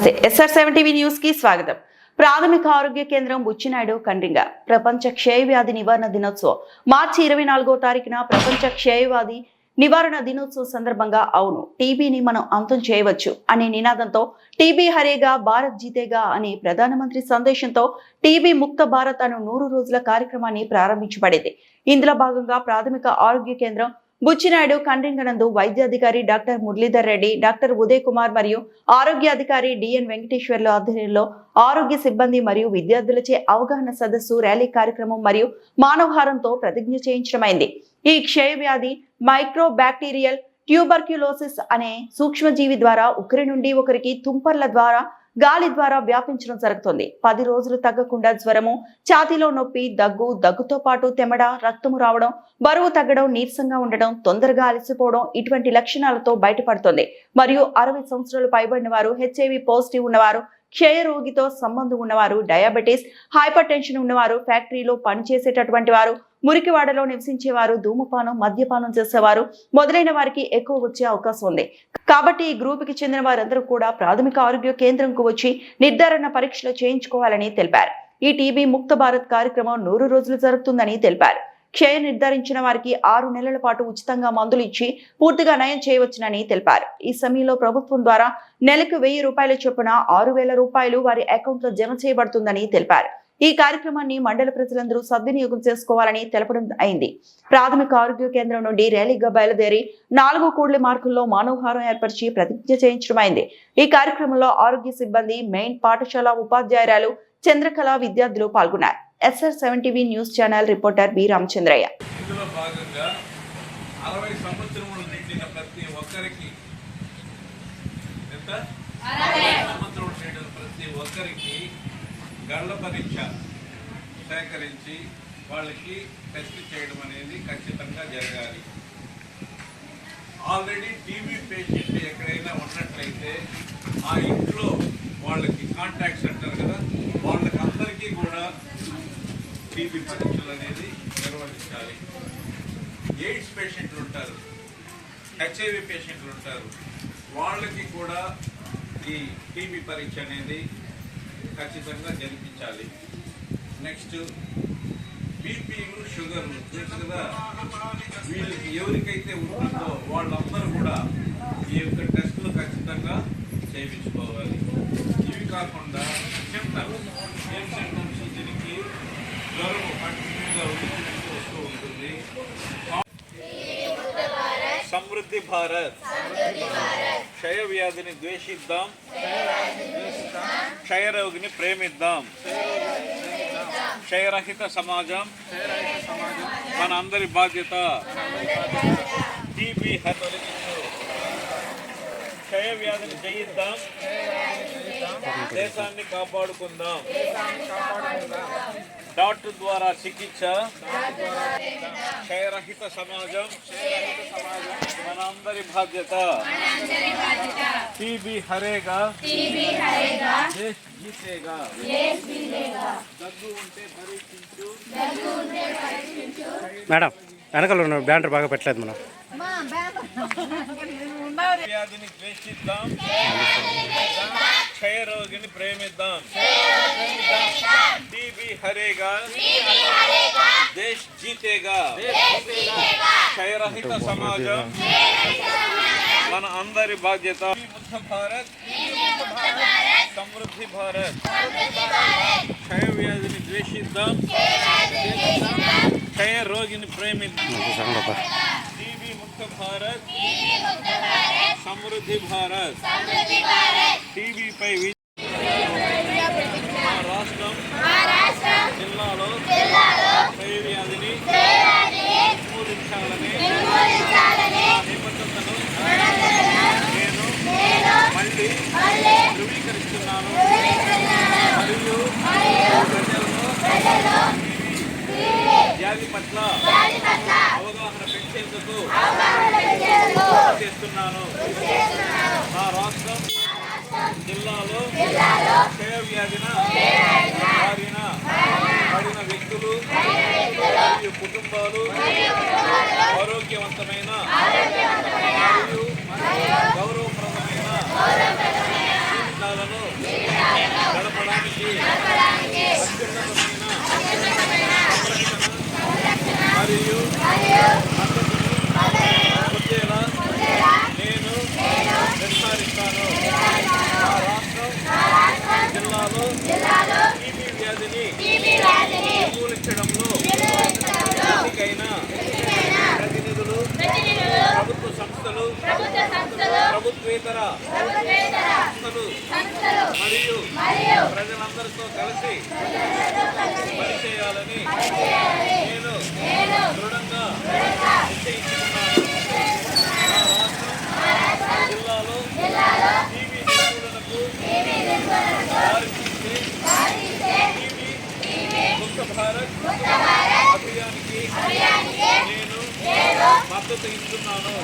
నమస్తే SR7 TV news కి స్వాగతం. ప్రాథమిక ఆరోగ్య కేంద్రం బుచ్చినాయుడు కండ్రింగ ప్రపంచ క్షయవ్యాధి నివారణ దినోత్సవం మార్చి 24వ తారీఖున ప్రపంచ క్షయవ్యాధి నివారణ దినోత్సవం సందర్భంగా అవును టీబీని మనం అంతం చేయవచ్చు అనే నినాదంతో టీబీ హరేగా భారత్ జీతేగా అనే ప్రధానమంత్రి సందేశంతో టీబీ ముక్త భారత్ అను 100 రోజుల కార్యక్రమాన్ని ప్రారంభించబడింది. ఇందులో భాగంగా ప్రాథమిక ఆరోగ్య కేంద్రం బుచ్చినాయుడు కండ్రింగనందు వైద్యాధికారి డాక్టర్ మురళీధర్ రెడ్డి, డాక్టర్ ఉదయ్ కుమార్ మరియు ఆరోగ్య అధికారి డిఎన్ వెంకటేశ్వర్ల ఆధ్వర్యంలో ఆరోగ్య సిబ్బంది మరియు విద్యార్థులచే అవగాహన సదస్సు, ర్యాలీ కార్యక్రమం మరియు మానవహారంతో ప్రతిజ్ఞ చేయించడమైంది. ఈ క్షయవ్యాధి మైక్రో బ్యాక్టీరియల్ ట్యూబర్క్యులోసిస్ అనే సూక్ష్మజీవి ద్వారా ఒకరి నుండి ఒకరికి తుంపర్ల ద్వారా గాలి ద్వారా వ్యాపించడం జరుగుతుంది. 10 రోజులు తగ్గకుండా జ్వరము, ఛాతీలో నొప్పి, దగ్గుతో పాటు తెమడ, రక్తము రావడం, బరువు తగ్గడం, నీరసంగా ఉండడం, తొందరగా అలసిపోవడం ఇటువంటి లక్షణాలతో బయటపడుతుంది. మరియు 60 సంవత్సరాలు పైబడిన వారు, HIV పాజిటివ్ ఉన్నవారు, క్షయ రోగితో సంబంధం ఉన్నవారు, డయాబెటీస్, హైపర్ టెన్షన్ ఉన్నవారు, ఫ్యాక్టరీలో పనిచేసేటటువంటి వారు, మురికివాడలో నివసించేవారు, ధూమపానం, మద్యపానం చేసేవారు మొదలైన వారికి ఎక్కువ వచ్చే అవకాశం ఉంది. కాబట్టి ఈ గ్రూప్ కి చెందిన వారందరూ కూడా ప్రాథమిక ఆరోగ్య కేంద్రంకు వచ్చి నిర్ధారణ పరీక్షలు చేయించుకోవాలని తెలిపారు. ఈ టీబీ ముక్త భారత్ కార్యక్రమం 100 రోజులు జరుగుతుందని తెలిపారు. క్షయ నిర్ధారించిన వారికి 6 నెలల పాటు ఉచితంగా మందులు ఇచ్చి పూర్తిగా నయం చేయవచ్చునని తెలిపారు. ఈ సమయంలో ప్రభుత్వం ద్వారా నెలకు 1000 రూపాయల చొప్పున 6000 రూపాయలు వారి అకౌంట్ లో జమ చేయబడుతుందని తెలిపారు. ఈ కార్యక్రమాన్ని మండల ప్రజలందరూ సద్వినియోగం చేసుకోవాలని తెలపడం అయింది. ప్రాథమిక ఆరోగ్య కేంద్రం నుండి ర్యాలీగా బయలుదేరి 4 కూడలి మార్కుల్లో మానవహారం ఏర్పరిచి ప్రతిజ్ఞ చేయించడమైంది. ఈ కార్యక్రమంలో ఆరోగ్య సిబ్బంది, మెయిన్ పాఠశాల ఉపాధ్యాయురాలు చంద్రకళ విద్యార్థులు పాల్గొన్నారు. SR7 TV news channel reporter B Ramachandraiah. ఇందులో భాగంగా 60 సంవత్సరములు నిండిన ప్రతి ఒక్కరికి ప్రతి ఒక్కరికి గళ్ళ పరీక్ష సేకరించి వాళ్ళకి టెస్ట్ చేయడం అనేది ఖచ్చితంగా జరగాలి. ఆల్రెడీ టీబీ పేషెంట్ ఎక్కడైనా ఉన్నట్లయితే ఆ ఇంట్లో వాళ్ళకి కాంటాక్ట్స్ అంటారు కదా, వాళ్ళకి అందరికీ కూడా టీబీ పరీక్షలు అనేది నిర్వహించాలి. ఎయిడ్స్ పేషెంట్లు ఉంటారు, HIV పేషెంట్లు ఉంటారు, వాళ్ళకి కూడా ఈ టీబీ పరీక్ష అనేది ఖచ్చితంగా జరిపించాలి. నెక్స్ట్ బీపీలు, షుగర్లు తెలుసు కదా, వీళ్ళకి ఎవరికైతే ఉంటుందో వాళ్ళందరూ కూడా ఈ యొక్క టెస్టులు ఖచ్చితంగా చేయించుకోవాలి. ఇవి కాకుండా సిమ్టమ్స్, ఏం సిమ్టమ్స్, దీనికి జ్వరం కంటిన్యూగా వస్తూ ఉంటుంది. సమృద్ధి భారత్, క్షయ వ్యాధిని ద్వేషిద్దాం, క్షయరోగిని ప్రేమిద్దాం, క్షయరహిత సమాజం మన అందరి బాధ్యత. టీబీ తొలగించు, క్షయ వ్యాధిని జయిద్దాం, దేశాన్ని కాపాడుకుందాం. డాక్టర్ ద్వారా చికిత్స, క్షయరహిత సమాజం మన అందరి బాధ్యత. టీబీ హరేగా, దేశ్ జీతేగా. దగ్గు ఉంటే పరీక్షించు. మేడం వెనకాల ఉన్న బ్యానర్ బాగా పెట్టలేదు మనం. వ్యాధిని ద్వేషిద్దాం, క్షయ రోగిని ప్రేమిద్దాం. టీబీ హరేగా, దేశ్ జీతేగా. క్షయరహిత సమాజం మన అందరి బాధ్యత. ముక్త భారత్, సమృద్ధి భారత్. క్షయ వ్యాధిని ద్వేషిద్దాం, క్షయ రోగిని ప్రేమిద్దాం. టీబీ ముక్త భారత్, సమృద్ధి భారత్. టీబీపై మా రాష్ట్రం జిల్లాలో క్షయ వ్యాధిని నిర్మూలించాలని నిబద్ధతను నేను మళ్ళీ ధృవీకరిస్తున్నాను. మరియు ప్రజలను వ్యాధి పట్ల అవగాహన పెంచేందుకు చేస్తున్నాను. నా రాష్ట్రం జిల్లాలో క్షయ వ్యాధిన బారిన పడిన వ్యక్తులు మరియు కుటుంబాలు ఆరోగ్యవంతమైన మరియు గౌరవప్రదమైన జీవితాలను గడపడానికి అత్యున్నతమైన సంరక్షణ మరియు మద్దతును పొందేలా నేను నిర్ధారిస్తాను. మా రాష్ట్రం జిల్లాలో టీబీ వ్యాధిని నిర్మూలించడంలో ఎన్నికైన ప్రతినిధులు, ప్రభుత్వ సంస్థలు, ప్రభుత్వేతర సంస్థలు మరియు ప్రజలందరితో కలిసి పనిచేయాలని నేను దృఢంగా నిశ్చయించుకున్నాను. మా రాష్ట్రం జిల్లాలో టీబీ నిర్మూలనకు దారితీసే టీబీ ముక్త భారత్ అభియానికి నేను మద్దతు ఇస్తున్నాను.